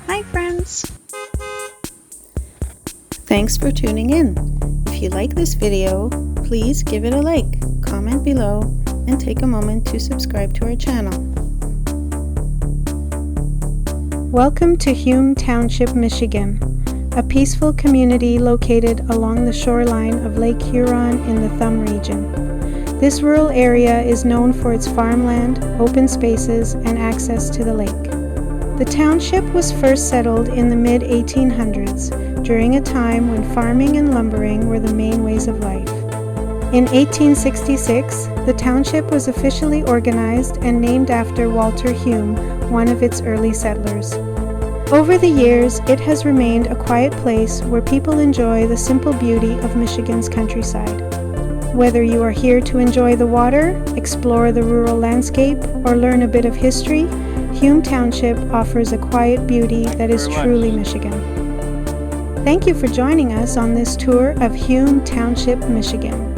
Hi friends! Thanks for tuning in. If you like this video, please give it a like, comment below, and take a moment to subscribe to our channel. Welcome to Hume Township, Michigan, a peaceful community located along the shoreline of Lake Huron in the Thumb region. This rural area is known for its farmland, open spaces, and access to the lake. The township was first settled in the mid-1800s, during a time when farming and lumbering were the main ways of life. In 1866, the township was officially organized and named after Walter Hume, one of its early settlers. Over the years, it has remained a quiet place where people enjoy the simple beauty of Michigan's countryside. Whether you are here to enjoy the water, explore the rural landscape, or learn a bit of history, Hume Township offers a quiet beauty that is truly Michigan. Thank you for joining us on this tour of Hume Township, Michigan.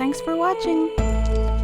Thanks for watching.